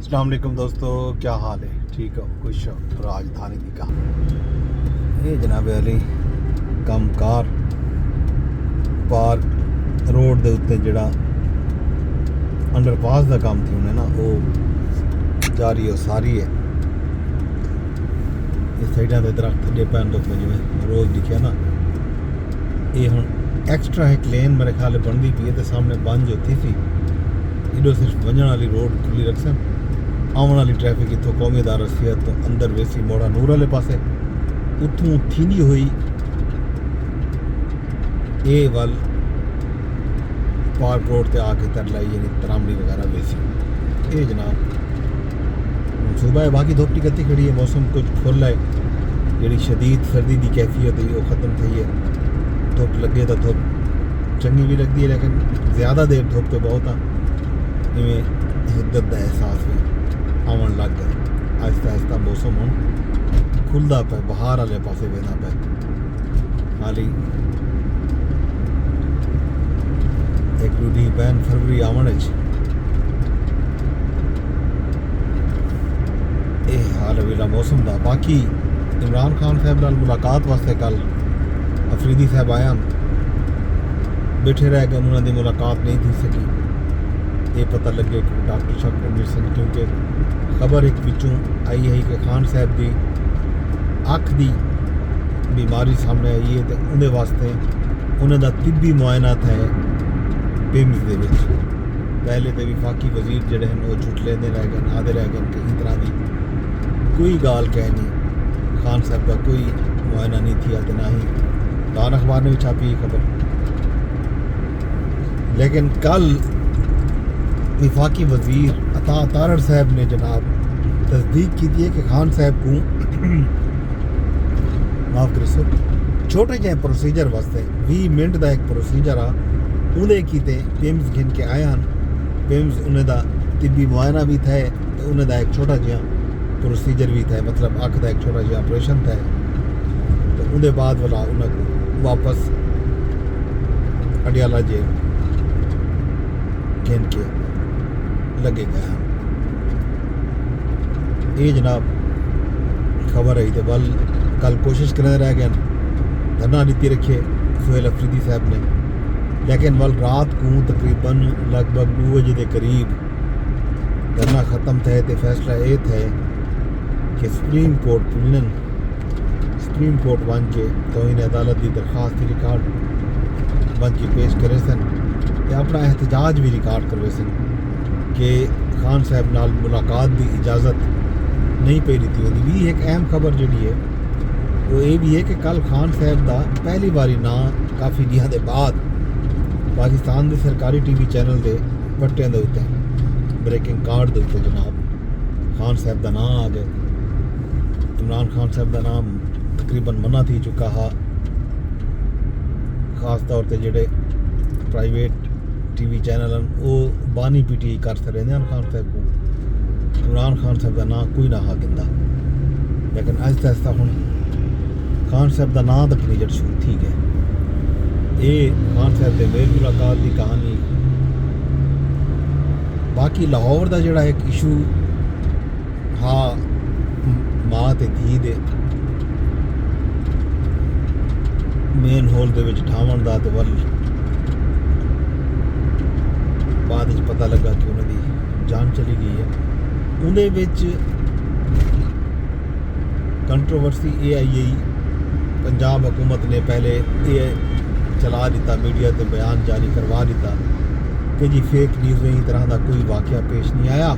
अस्सलाम वालेकुम दोस्तों, क्या हाल है? ठीक हो, खुश हो? राजधानी की कहा ये जनाब अली कमकार पार्क रोड के उत्ते जड़ा अंडरपास का काम थी उन्हें ना वो जारी हो सारी है। इस साइडा के दरख्त थले पैन तो जिमें रोज लिखा ना ये हूँ एक्सट्रा एक लेन मेरे ख्याल बनती पी है तो सामने बंद होती थी इधर सिर्फ वजन वाली रोड खुली रख सन आने वाली ट्रैफिक इतों कौमी अदारा सेहत तो अंदर वेसी मोड़ा नूर वाले पासे उतों थींदी हुई ये वल पार्क रोड से आके तर लाई यानी तरामड़ी वगैरह वेसी ये जनाब सुबह है बाकी धुप टिकती खड़ी है मौसम कुछ खुल है जी शदीद सर्दी की कैफियत है वो ख़त्म थी है धुप लगे तो धुप चंगी भी लगती है लेकिन ज़्यादा देर धुप तो बहुत आ इवें हिद्दत का एहसास भी आवन लग गए आहिस्ता आहिस्ता मौसम हम खुलता पे बहार वाले पासे वेंदा पे हाली एक दूधी पैन फरवरी आवन ये हाल वेला मौसम का बाकी इमरान खान साहब नाल मुलाकात वास्ते कल अफरीदी साहब आया बैठे रह गए उन्होंने मुलाकात नहीं थी सकी ये पता लगे कि डॉक्टर शाह सन क्योंकि खबर एक विचों आई है कि खान साहब की अख की बीमारी सामने आई है तो उन्हें वास्ते उन्होंने तिब्बी मुआयना है पिम्स दे विच पहले तो विफाकी वजीर जड़े हैं वो झूठ लेंदे रह गए आदे रह गए कई तरह की कोई गाल कह नहीं खान साहब का कोई मुआयना नहीं थी तो ना ही दान अखबार ने भी छापी ये खबर लेकिन कल विफाकी वजीर अता तारड़ साहब ने जनाब तस्दीक की थी कि खान साहब को माफ़ करो छोटे जहे प्रोसीजर वास्ते 20 मिनट का एक प्रोसीजर आ उन्हें किते पिम्स गिन के आया हैं पिम्स उन्हें दा तिब्बी मुआयना भी था तो उन्हें दा एक छोटा जहा प्रोसीजर भी था मतलब अख का एक छोटा जहा ऑपरेशन था तो उन्हें बाद वाला उन्हें वापस अडियाला जेल गिन के लगे गया ये जनाब खबर आई तो बल कल कोशिश करने रह गए धरना नीति रखे सुहेल अफरीदी साहब ने लेकिन बल रात को तकरीबन लगभग 2 बजे के करीब धरना ख़त्म थे तो फैसला ये था कि supreme court pooling supreme court बन के तौहीन अदालत की दरखास्त की रिकॉर्ड बन के पेश करे सन तो अपना एहतजाज भी रिकॉर्ड करवे सन कि खान साहब नाल मुलाकात की इजाज़त नहीं पई दी होती भी एक अहम खबर जी है वो ये भी है कि कल खान साहब का पहली बारी ना काफ़ी दिनों के बाद पाकिस्तान के सरकारी टीवी चैनल के पट्टियां के उत्ते ब्रेकिंग कार्ड के उत्ते जनाब खान साहब का नाम आ गया इमरान खान साहब का नाम तकरीबन मना थी चुका हा खास तौर पर जोड़े प्राइवेट टीवी चैनल वो बानी पीटीआई कर सकते हैं खान साहब को इमरान खान साहब का नाम कोई ना हा गिंदा लेकिन आहिस्ता आहिस्ता हम खान साहब का नाम तक नहीं जड़ शुरू थी गए ये खान साहब के मेल मुलाकात की कहानी बाकी लाहौर का जोड़ा एक इशू हाँ माँ ते धी दे मेन होल दे विच ठावन दा ते वल बाद पता लगा कि उन्होंने जान चली गई है उन्हें विच कंट्रोवर्सी ये आई पंजाब हुकूमत ने पहले ये चला दिता मीडिया से बयान जारी करवा दिता कि जी फेक न्यूज़ इस तरह का कोई वाक़या पेश नहीं आया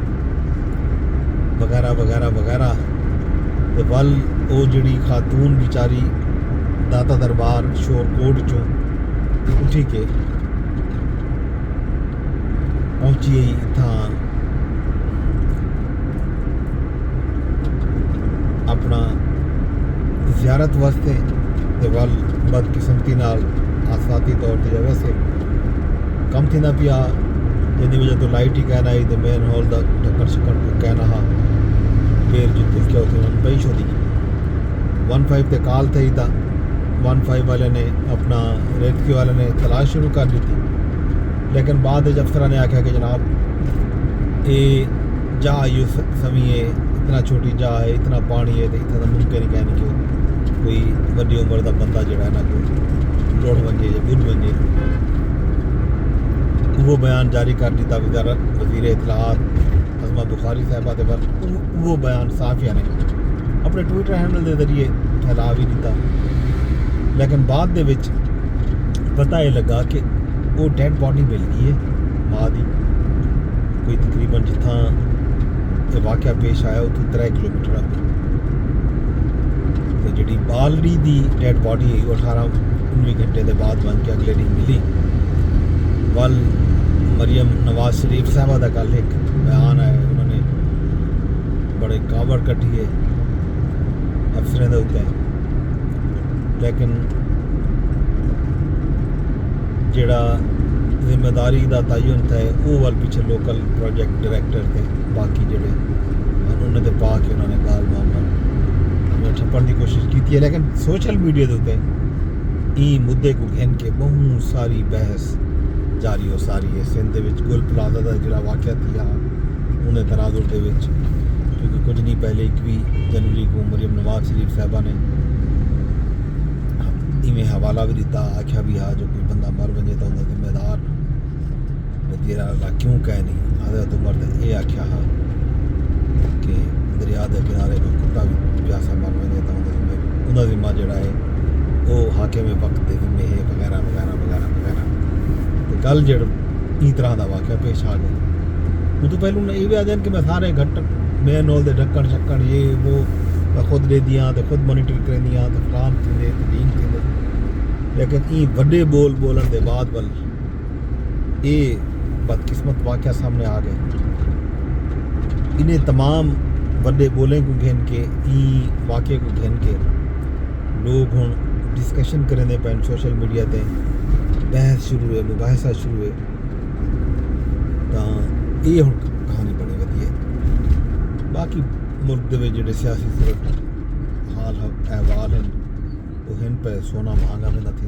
वगैरह वगैरह वगैरह तो वल वो जी खातून बेचारी दाता दरबार शोरकोट चो उठी के पहुंची इतना अपना ज़ियारत वास्ते ते वल बदकिस्मती नाल आसाती तौर पर वैसे कम थी पिया जिंदी वजह तो लाइट ही कहना आई तो मेन हॉल का ढक्कन शक्कन कहना हा फिर जो दिखा उसे पई छोड़ी 15 ते काल थी था 15 वाले ने अपना रेस्क्यू वाले ने तलाश शुरू कर दी थी लेकिन बाद अफसर ने आख्या कि जनाब ये जा यो समी है, इतना छोटी जा है, इतना पानी है, तो इतना तो मुमकिन ही कहने कि कोई वड्डी उम्र का बंदा जड़ा ना कोई लोड़ वजे या बुझ वजे। वो बयान जारी कर दिता वज़ीर इत्तलाआत अज़मा बुखारी साहबा के पर वो बयान साफिया ने अपने ट्विटर हैंडल के जरिए फैला भी दिता, लेकिन बाद दे विच पता ये लगा कि वो डेड बॉडी मिल गई है माँ की, कोई तकरीबन जिथा ये वाक़या पेश आया उतो 3 किलोमीटर अगे। तो जी बालड़ी की डेड बॉडी है वो 18-19 घंटे के बाद बन के अगले दिन मिली। वल मरियम नवाज शरीफ साहबा का कल एक बयान आया, उन्होंने बड़े कावड़ कट्टी है अफसरों के उत्ते, लेकिन जिहड़ा जिम्मेदारी का तयन था वो वाल पीछे लोकल प्रोजेक्ट डायरैक्टर थे, बाकी जोड़े उन्होंने पा के उन्होंने गाल मामला छप्पन की कोशिश की है। लेकिन सोशल मीडिया के उत्ते ई मुद्दे को घेन के बहुत सारी बहस जारी हो सारी है। सिंध के गुल प्लाजा का जो वाक़या थी उन्हें तनाजुर के क्योंकि कुछ नहीं पहले 21 जनवरी को मरियम नवाज शरीफ साहबा ने इवें हवाला भी दिता, आख्या भी हाँ जो कोई बंदा मर वजे तो उन्हें जिम्मेदार वज़ीर आला क्यों कह नहीं। हज़रत उमर ने यह आख्या हाँ कि दरिया के किनारे कोई कुत्ता भी प्यासा मर वजे तो उन्हें जिम्मा जोड़ा है वो हाकिम वक्त के जिम्मे है वगैरह वगैरह वगैरह वगैरह। तो कल जो ई तरह का वाक़या पेश आ गया, वो तो पहलू ये भी आ जाए कि मैं सारे घट मेन होल दे ढक्कन शक्कन ये वो मैं खुद दे दियाँ तो खुद मोनीटर कर दियाँ तो फलान थी दीन थी, लेकिन ई वड्डे बोल बोलन के बाद वल ये बदकिस्मत वाक़या सामने आ गए। इन्हें तमाम वड्डे बोलें को घेन के ई वाक़े को घेन के लोग हुण डिस्कशन करेंदे पैन सोशल मीडिया ते बहस शुरू है, मुबाहसा शुरू है। तो ये हुण कहानी बड़ी वधिया। बाकी मुल्क के जो सियासी सूरत हाल अहवाल हैं वो हैं पे सोना महंगा में थी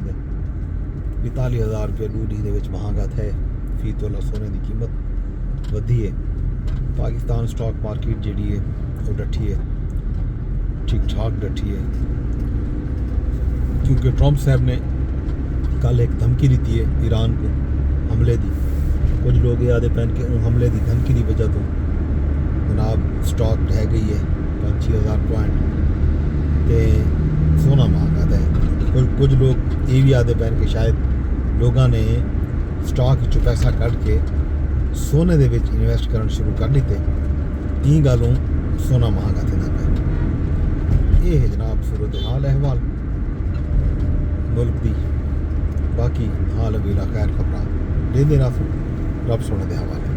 45,000 रुपये ढूढ़ी के महंगा थे, फी तोला सोने की कीमत वधी है। पाकिस्तान स्टॉक मार्केट जी है वो डठी है, ठीक ठाक डठी है, क्योंकि ट्रंप साहब ने कल एक धमकी दी है ईरान को हमले की। कुछ लोग याद पैन के हमले की धमकी की वजह तो जनाब स्टॉक ढह गई है 5-6 हज़ार पॉइंट तो सोना महंगा था। कुछ लोग ये भी आते पैन के शायद लोगों ने स्टॉक चो पैसा कट के सोने दे विच इन्वेस्ट करना शुरू कर दिते, ई गलों सोना महंगा थे ना पे। ये है जनाब सूरत हाल अहवाल मुल्क दी। बाकी हाल अभी खैर खबर दे रब सोने के हवाले।